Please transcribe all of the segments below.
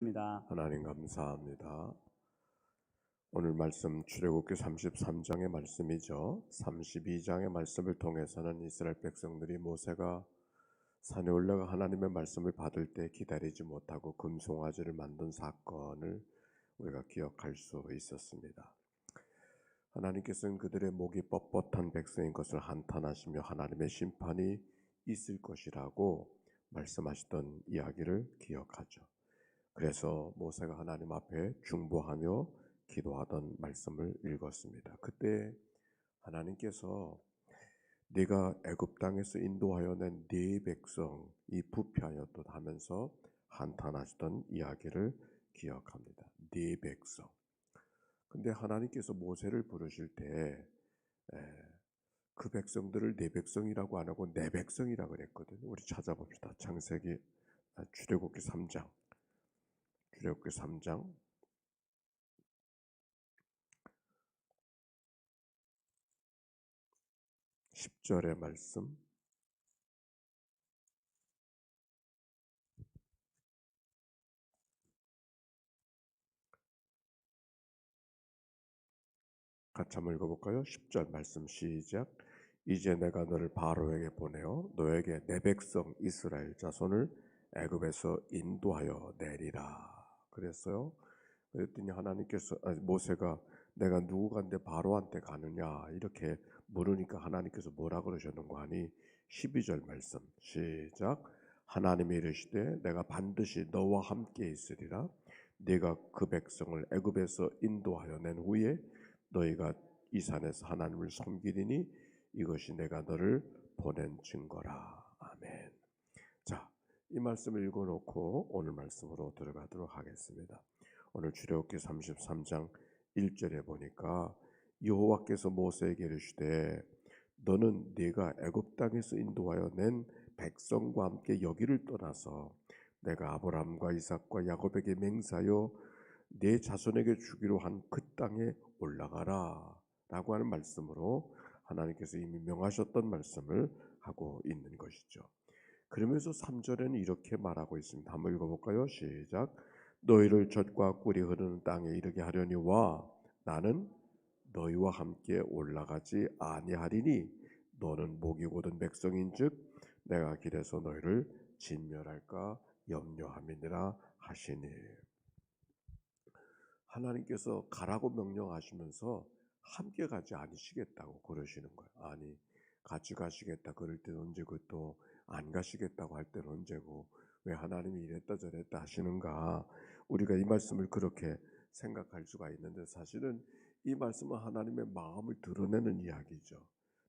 입니다. 하나님 감사합니다. 오늘 말씀 출애굽기 33장의 말씀이죠. 32장의 말씀을 통해서는 이스라엘 백성들이 모세가 산에 올라가 하나님의 말씀을 받을 때 기다리지 못하고 금송아지를 만든 사건을 우리가 기억할 수 있었습니다. 하나님께서는 그들의 목이 뻣뻣한 백성인 것을 한탄하시며 하나님의 심판이 있을 것이라고 말씀하시던 이야기를 기억하죠. 그래서 모세가 하나님 앞에 중보하며 기도하던 말씀을 읽었습니다. 그때 하나님께서 네가 애굽 땅에서 인도하여 낸 네 백성이 부패하였다 하면서 한탄하시던 이야기를 기억합니다. 네 백성. 근데 하나님께서 모세를 부르실 때 그 백성들을 내 백성이라고 안 하고 내 백성이라고 그랬거든요. 우리 찾아봅시다. 출애굽기 3장 10절의 말씀. 같이 한번 읽어볼까요? 10절 말씀 시작. 이제 내가 너를 바로에게 보내어 너에게 내 백성 이스라엘 자손을 애굽에서 인도하여 내리라 그랬어요. 그랬더니 모세가 내가 누구간데 바로한테 가느냐 이렇게 물으니까 하나님께서 뭐라 그러셨는가 하니 12절 말씀 시작. 하나님이 이르시되 내가 반드시 너와 함께 있으리라. 네가 그 백성을 애굽에서 인도하여 낸 후에 너희가 이 산에서 하나님을 섬기리니 이것이 내가 너를 보낸 증거라. 아멘. 자, 이 말씀을 읽어놓고 오늘 말씀으로 들어가도록 하겠습니다. 오늘 출애굽기 33장 1절에 보니까 여호와께서 모세에게 이르시되 너는 네가 애굽 땅에서 인도하여 낸 백성과 함께 여기를 떠나서 내가 아브라함과 이삭과 야곱에게 맹세하여 네 자손에게 주기로 한 그 땅에 올라가라 라고 하는 말씀으로 하나님께서 이미 명하셨던 말씀을 하고 있는 것이죠. 그러면서 3절에는 이렇게 말하고 있습니다. 한번 읽어볼까요? 시작. 너희를 젖과 꿀이 흐르는 땅에 이르게 하려니와 나는 너희와 함께 올라가지 아니하리니 너는 목이 곧은 백성인즉 내가 길에서 너희를 진멸할까 염려함이니라 하시니. 하나님께서 가라고 명령하시면서 함께 가지 않으시겠다고 그러시는 거예요. 아니 같이 가시겠다 그럴 때는 언제고 또 안 가시겠다고 할 때는 언제고 왜 하나님이 이랬다 저랬다 하시는가. 우리가 이 말씀을 그렇게 생각할 수가 있는데 사실은 이 말씀은 하나님의 마음을 드러내는 이야기죠.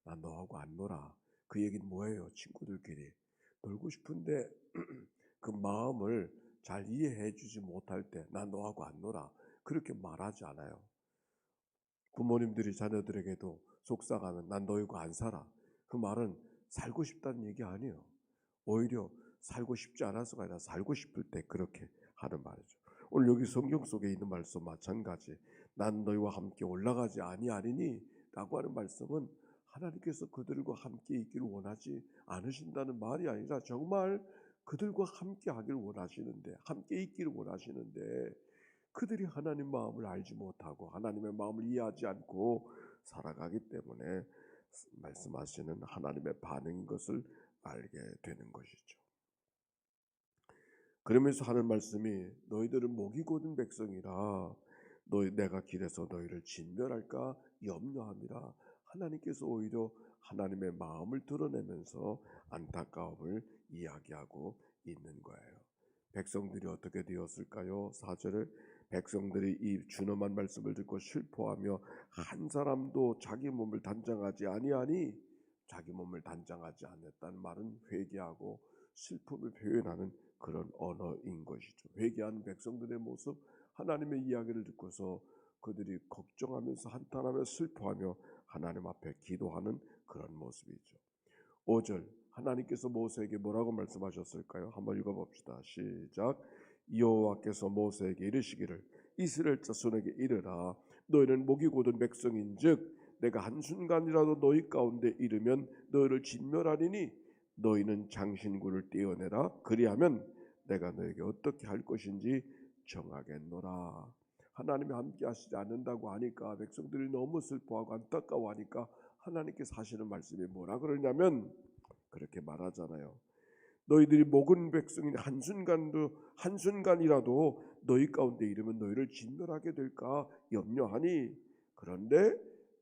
나 너하고 안 놀아. 그 얘기는 뭐예요? 친구들끼리 놀고 싶은데 그 마음을 잘 이해해 주지 못할 때 나 너하고 안 놀아. 그렇게 말하지 않아요. 부모님들이 자녀들에게도 속상하면 난 너희가 안 살아. 그 말은 살고 싶다는 얘기 아니에요. 오히려 살고 싶지 않아서가 아니라 살고 싶을 때 그렇게 하는 말이죠. 오늘 여기 성경 속에 있는 말씀 마찬가지. 난 너희와 함께 올라가지 아니하리니 라고 하는 말씀은 하나님께서 그들과 함께 있기를 원하지 않으신다는 말이 아니라 정말 그들과 함께 하기를 원하시는데 함께 있기를 원하시는데 그들이 하나님 마음을 알지 못하고 하나님의 마음을 이해하지 않고 살아가기 때문에 말씀하시는 하나님의 반응인 것을 알게 되는 것이죠. 그러면서 하는 말씀이 너희들은 목이 곧은 백성이라 내가 길에서 너희를 진멸할까 염려함이라. 하나님께서 오히려 하나님의 마음을 드러내면서 안타까움을 이야기하고 있는 거예요. 백성들이 어떻게 되었을까요? 4절에 백성들이 이 준엄한 말씀을 듣고 슬퍼하며 한 사람도 자기 몸을 단장하지 아니하니. 자기 몸을 단장하지 않았다는 말은 회개하고 슬픔을 표현하는 그런 언어인 것이죠. 회개하는 백성들의 모습, 하나님의 이야기를 듣고서 그들이 걱정하면서 한탄하며 슬퍼하며 하나님 앞에 기도하는 그런 모습이죠. 5절 하나님께서 모세에게 뭐라고 말씀하셨을까요? 한번 읽어봅시다. 시작. 여호와께서 모세에게 이르시기를 이스라엘 자손에게 이르라. 너희는 목이 곧은 백성인즉 내가 한순간이라도 너희 가운데 이르면 너희를 진멸하리니 너희는 장신구를 떼어내라. 그리하면 내가 너에게 어떻게 할 것인지 정하겠노라. 하나님이 함께 하시지 않는다고 하니까 백성들이 너무 슬퍼하고 안타까워하니까 하나님께서 하시는 말씀이 뭐라 그러냐면 그렇게 말하잖아요. 너희들이 목은 백성인 한순간이라도 너희 가운데 이르면 너희를 진멸하게 될까 염려하니 그런데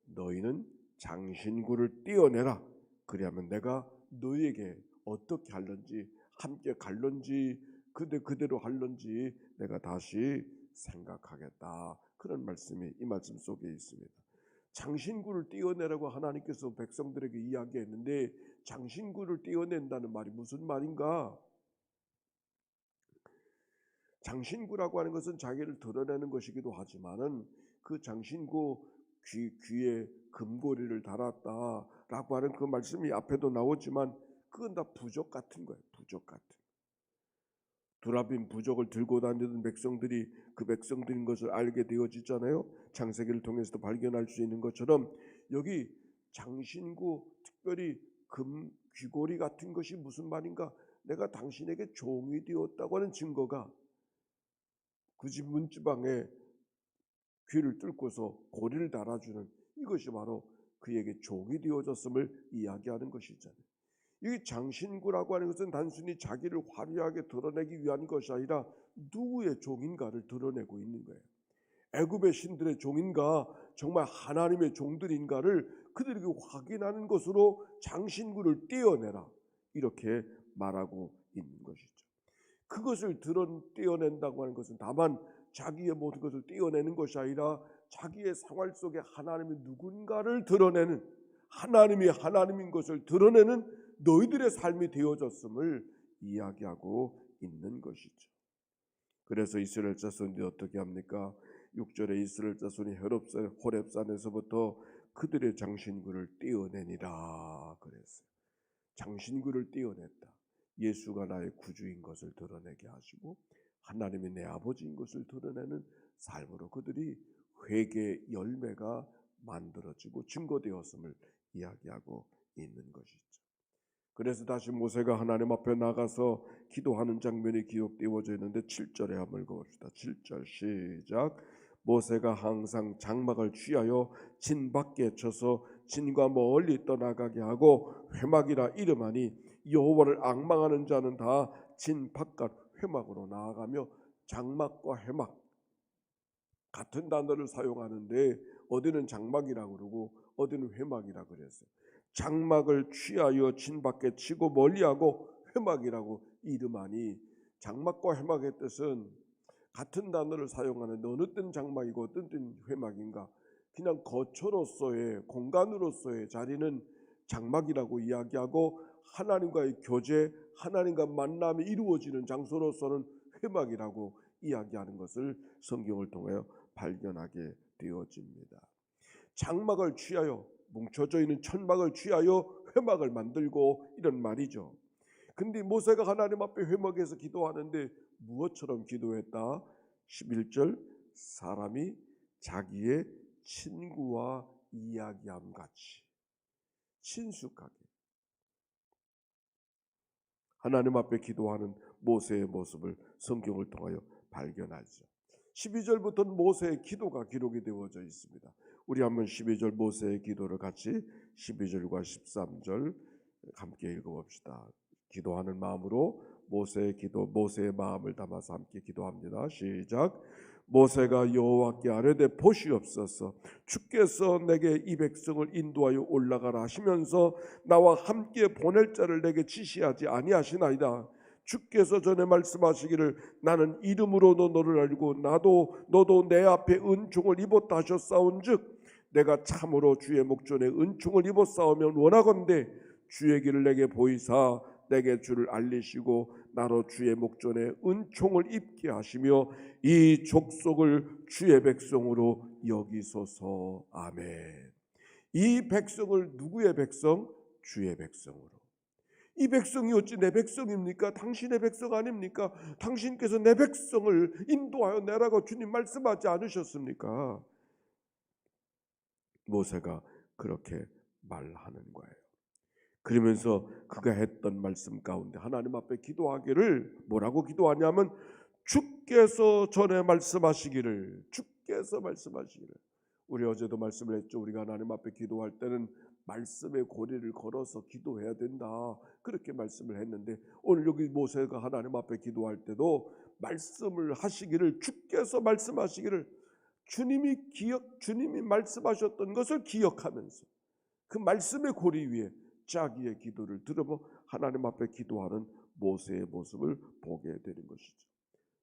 너희는 장신구를 떼어내라. 그리하면 내가 너희에게 어떻게 할런지 함께 갈런지 그대로 할런지 내가 다시 생각하겠다. 그런 말씀이 이 말씀 속에 있습니다. 장신구를 떼어내라고 하나님께서 백성들에게 이야기했는데 장신구를 떼어낸다는 말이 무슨 말인가? 장신구라고 하는 것은 자기를 드러내는 것이기도 하지만은 그 장신구 귀에 금고리를 달았다라고 하는 그 말씀이 앞에도 나오지만 그건 다 부족 같은 거예요. 부족 같은. 두라빔 부족을 들고 다니던 백성들이 그 백성들인 것을 알게 되어지잖아요. 창세기를 통해서도 발견할 수 있는 것처럼 여기 장신구 특별히 금 귀고리 같은 것이 무슨 말인가? 내가 당신에게 종이 되었다고 하는 증거가 그 집 문지방에 귀를 뚫고서 고리를 달아주는 이것이 바로 그에게 종이 되어졌음을 이야기하는 것이잖아요. 이 장신구라고 하는 것은 단순히 자기를 화려하게 드러내기 위한 것이 아니라 누구의 종인가를 드러내고 있는 거예요. 애굽의 신들의 종인가 정말 하나님의 종들인가를 그들에게 확인하는 것으로 장신구를 떼어내라 이렇게 말하고 있는 것이죠. 그것을 떼어낸다고 하는 것은 다만 자기의 모든 것을 떼어내는 것이 아니라 자기의 생활 속에 하나님이 누군가를 드러내는 하나님이 하나님인 것을 드러내는 너희들의 삶이 되어졌음을 이야기하고 있는 것이죠. 그래서 이스라엘 자손들이 어떻게 합니까? 6절에 이스라엘 자손이 호렙산에서부터 그들의 장신구를 떼어내니라 그랬어요. 장신구를 떼어냈다. 예수가 나의 구주인 것을 드러내게 하시고 하나님이 내 아버지인 것을 드러내는 삶으로 그들이 회개 열매가 만들어지고 증거되었음을 이야기하고 있는 것이죠. 그래서 다시 모세가 하나님 앞에 나가서 기도하는 장면이 기록되어져 있는데 7절에 한번 읽어봅시다. 7절 시작. 모세가 항상 장막을 취하여 진 밖에 쳐서 진과 멀리 떠나가게 하고 회막이라 이름하니 여호와를 앙망하는 자는 다 진 바깥 회막으로 나아가며 장막과 회막 같은 단어를 사용하는데 어디는 장막이라고 그러고 어디는 회막이라고 그랬어요. 장막을 취하여 진 밖에 치고 멀리하고 회막이라고 이름하니 장막과 회막의 뜻은 같은 단어를 사용하는데 어느 때는 장막이고 어떤 때는 회막인가? 그냥 거처로서의 공간으로서의 자리는 장막이라고 이야기하고 하나님과의 교제, 하나님과 만남이 이루어지는 장소로서는 회막이라고 이야기하는 것을 성경을 통하여 발견하게 되어집니다. 장막을 취하여 뭉쳐져 있는 천막을 취하여 회막을 만들고 이런 말이죠. 근데 모세가 하나님 앞에 회막에서 기도하는데 무엇처럼 기도했다? 11절 사람이 자기의 친구와 이야기함 같이 친숙하게 하나님 앞에 기도하는 모세의 모습을 성경을 통하여 발견하죠. 12절부터는 모세의 기도가 기록이 되어져 있습니다. 우리 한번 12절 모세의 기도를 같이 12절과 13절 함께 읽어봅시다. 기도하는 마음으로 모세의 기도, 모세의 마음을 담아서 함께 기도합니다. 시작. 모세가 여호와께 아뢰되 보시옵소서. 주께서 내게 이 백성을 인도하여 올라가라 하시면서 나와 함께 보낼 자를 내게 지시하지 아니하시나이다. 주께서 전에 말씀하시기를 나는 이름으로도 너를 알고 너도 내 앞에 은총을 입었다 하셨사온즉 내가 참으로 주의 목전에 은총을 입었사오면 원하건대 주의 길을 내게 보이사 내게 주를 알리시고 나로 주의 목전에 은총을 입게 하시며 이 족속을 주의 백성으로 여기소서. 아멘. 이 백성을 누구의 백성? 주의 백성으로. 이 백성이 어찌 내 백성입니까? 당신의 백성 아닙니까? 당신께서 내 백성을 인도하여 내라고 주님 말씀하지 않으셨습니까? 모세가 그렇게 말하는 거예요. 그러면서 그가 했던 말씀 가운데 하나님 앞에 기도하기를 뭐라고 기도하냐면 주께서 전에 말씀하시기를, 주께서 말씀하시기를. 우리 어제도 말씀을 했죠. 우리가 하나님 앞에 기도할 때는 말씀의 고리를 걸어서 기도해야 된다, 그렇게 말씀을 했는데, 오늘 여기 모세가 하나님 앞에 기도할 때도 말씀을 하시기를, 주께서 말씀하시기를, 주님이 말씀하셨던 것을 기억하면서 그 말씀의 고리 위에 자기의 기도를 들어보 하나님 앞에 기도하는 모세의 모습을 보게 되는 것이죠.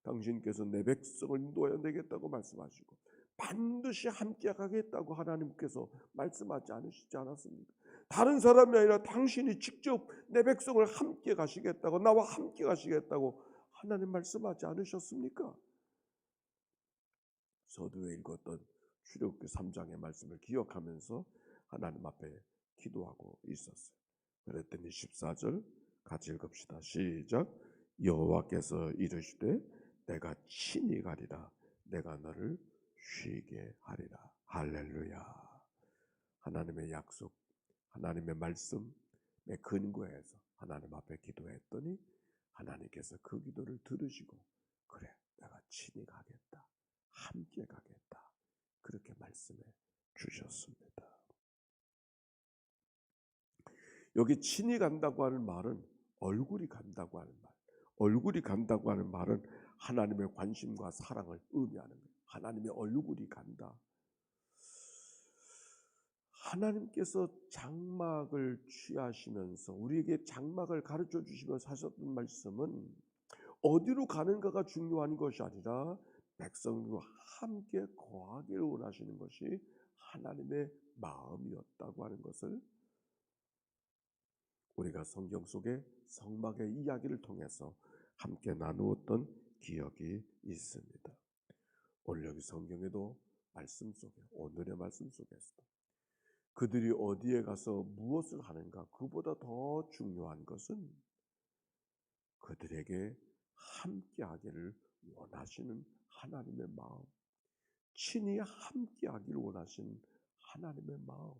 당신께서 내 백성을 인도하여 내겠다고 말씀하시고 반드시 함께 가겠다고 하나님께서 말씀하지 않으시지 않았습니까? 다른 사람이 아니라 당신이 직접 내 백성을 함께 가시겠다고, 나와 함께 가시겠다고 하나님 말씀하지 않으셨습니까? 서두에 읽었던 출애굽기 3장의 말씀을 기억하면서 하나님 앞에 기도하고 있었어요. 그랬더니 14절 같이 읽읍시다. 시작. 여호와께서 이르시되 내가 친히 가리라. 내가 너를 쉬게 하리라. 할렐루야. 하나님의 약속, 하나님의 말씀에 근거해서 하나님 앞에 기도했더니 하나님께서 그 기도를 들으시고, 그래, 내가 친히 가겠다, 함께 가겠다, 그렇게 말씀해 주셨습니다. 여기 친히 간다고 하는 말은 얼굴이 간다고 하는 말. 얼굴이 간다고 하는 말은 하나님의 관심과 사랑을 의미하는 거예요. 하나님의 얼굴이 간다. 하나님께서 장막을 취하시면서 우리에게 장막을 가르쳐 주시면서 하셨던 말씀은 어디로 가는가가 중요한 것이 아니라 백성과 함께 거하기를 원하시는 것이 하나님의 마음이었다고 하는 것을 우리가 성경 속에 성막의 이야기를 통해서 함께 나누었던 기억이 있습니다. 오늘 여기 성경에도 말씀 속에, 오늘의 말씀 속에서도 그들이 어디에 가서 무엇을 하는가, 그보다 더 중요한 것은 그들에게 함께하기를 원하시는 하나님의 마음, 친히 함께하기를 원하시는 하나님의 마음,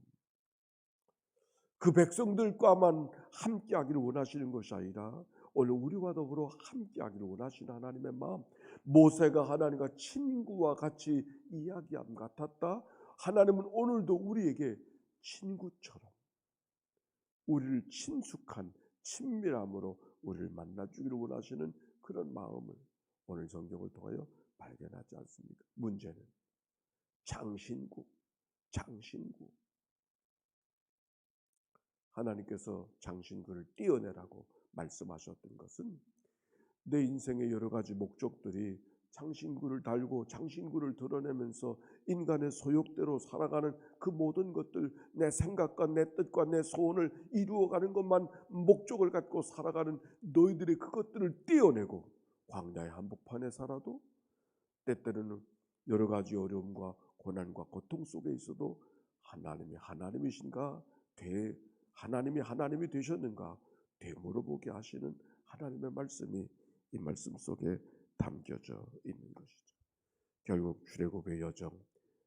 그 백성들과만 함께하기를 원하시는 것이 아니라 오늘 우리와 더불어 함께하기를 원하시는 하나님의 마음. 모세가 하나님과 친구와 같이 이야기함 같았다. 하나님은 오늘도 우리에게 친구처럼 우리를 친숙한 친밀함으로 우리를 만나주기를 원하시는 그런 마음을 오늘 성경을 통하여 발견하지 않습니까? 문제는 장신구. 하나님께서 장신구를 띄어내라고 말씀하셨던 것은 내 인생의 여러 가지 목적들이 장신구를 달고 장신구를 드러내면서 인간의 소욕대로 살아가는 그 모든 것들, 내 생각과 내 뜻과 내 소원을 이루어가는 것만 목적을 갖고 살아가는 너희들의 그것들을 떼어내고 광야의 한복판에 살아도 때때로는 여러 가지 어려움과 고난과 고통 속에 있어도 하나님이 하나님이신가, 하나님이 하나님이 되셨는가 되물어보게 하시는 하나님의 말씀이 이 말씀 속에 담겨져 있는 것이죠. 결국 출애굽의 여정,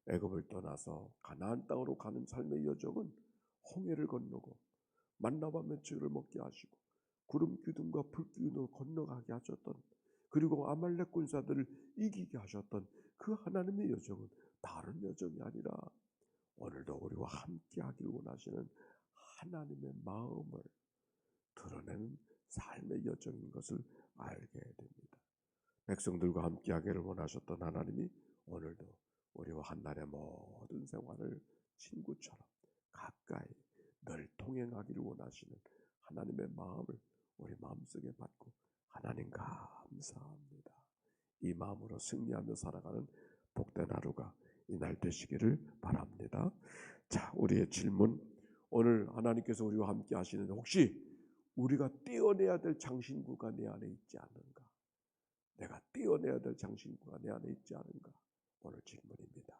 애굽을 떠나서 가나안 땅으로 가는 삶의 여정은 홍해를 건너고 만나와 메추를 먹게 하시고 구름 기둥과 불 기둥으로 건너가게 하셨던, 그리고 아말렉 군사들을 이기게 하셨던 그 하나님의 여정은 다른 여정이 아니라 오늘도 우리와 함께 하기를 원하시는 하나님의 마음을 드러내는 삶의 여정인 것을 알게 됩니다. 백성들과 함께 하기를 원하셨던 하나님이 오늘도 우리와 한날의 모든 생활을 친구처럼 가까이 늘 통행하기를 원하시는 하나님의 마음을 우리 마음속에 받고, 하나님 감사합니다, 이 마음으로 승리하며 살아가는 복된 하루가 이날 되시기를 바랍니다. 자, 우리의 질문, 오늘 하나님께서 우리와 함께 하시는데 혹시 우리가 떼어내야 될 장신구가 내 안에 있지 않은가? 내가 떼어내야 될 장신구가 내 안에 있지 않은가? 오늘 질문입니다.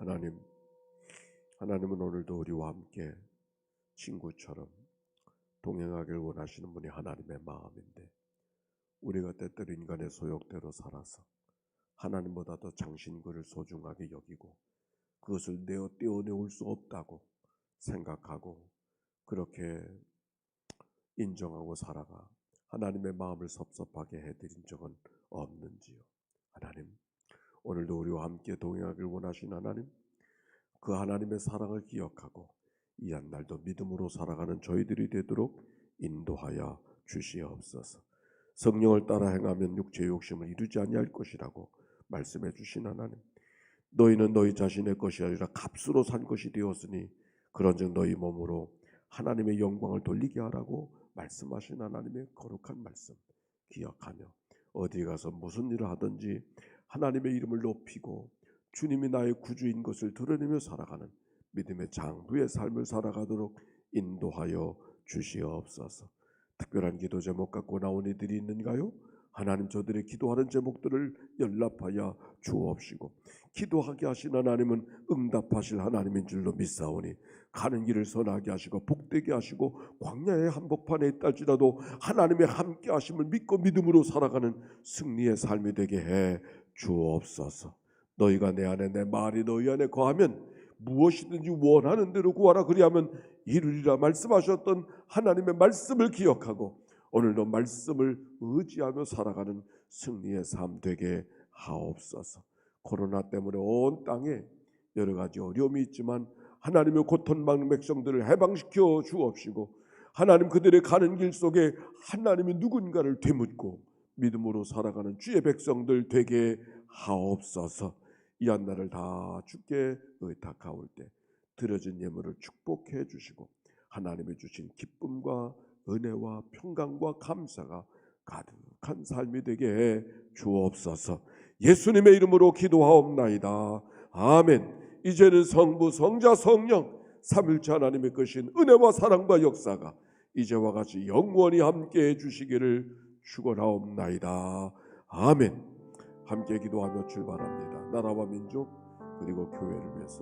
하나님은 오늘도 우리와 함께 친구처럼 동행하길 원하시는 분이 하나님의 마음인데, 우리가 때때로 인간의 소욕대로 살아서 하나님보다 더 장신구를 소중하게 여기고 그것을 떼어내올 수 없다고 생각하고 그렇게 인정하고 살아가 하나님의 마음을 섭섭하게 해드린 적은 없는지요? 하나님, 오늘도 우리와 함께 동행하길 원하신 하나님, 그 하나님의 사랑을 기억하고 이 한날도 믿음으로 살아가는 저희들이 되도록 인도하여 주시옵소서. 성령을 따라 행하면 육체의 욕심을 이루지 아니할 것이라고 말씀해 주신 하나님, 너희는 너희 자신의 것이 아니라 값으로 산 것이 되었으니 그런즉 너희 몸으로 하나님의 영광을 돌리게 하라고 말씀하신 하나님의 거룩한 말씀 기억하며 어디 가서 무슨 일을 하든지 하나님의 이름을 높이고 주님이 나의 구주인 것을 드러내며 살아가는 믿음의 장부의 삶을 살아가도록 인도하여 주시옵소서. 특별한 기도 제목 갖고 나온 이들이 있는가요? 하나님, 저들의 기도하는 제목들을 연락하여 주옵시고 기도하게 하신 하나님은 응답하실 하나님인 줄로 믿사오니 가는 길을 선하게 하시고 복되게 하시고 광야의 한복판에 있다지라도 하나님의 함께 하심을 믿고 믿음으로 살아가는 승리의 삶이 되게 해 주옵소서. 너희가 내 안에 내 말이 너희 안에 거하면 무엇이든지 원하는 대로 구하라 그리하면 이루리라 말씀하셨던 하나님의 말씀을 기억하고 오늘도 말씀을 의지하며 살아가는 승리의 삶 되게 하옵소서. 코로나 때문에 온 땅에 여러 가지 어려움이 있지만 하나님의 고통받는 백성들을 해방시켜 주옵시고 하나님, 그들의 가는 길 속에 하나님이 누군가를 되묻고 믿음으로 살아가는 주의 백성들 되게 하옵소서. 이 한날을 다 주께 의탁하올 때 드려진 예물을 축복해 주시고 하나님이 주신 기쁨과 은혜와 평강과 감사가 가득한 삶이 되게 해 주옵소서. 예수님의 이름으로 기도하옵나이다. 아멘. 이제는 성부, 성자, 성령 삼일체 하나님의 크신 은혜와 사랑과 역사가 이제와 같이 영원히 함께해 주시기를 축원하옵나이다. 아멘. 함께 기도하며 출발합니다. 나라와 민족 그리고 교회를 위해서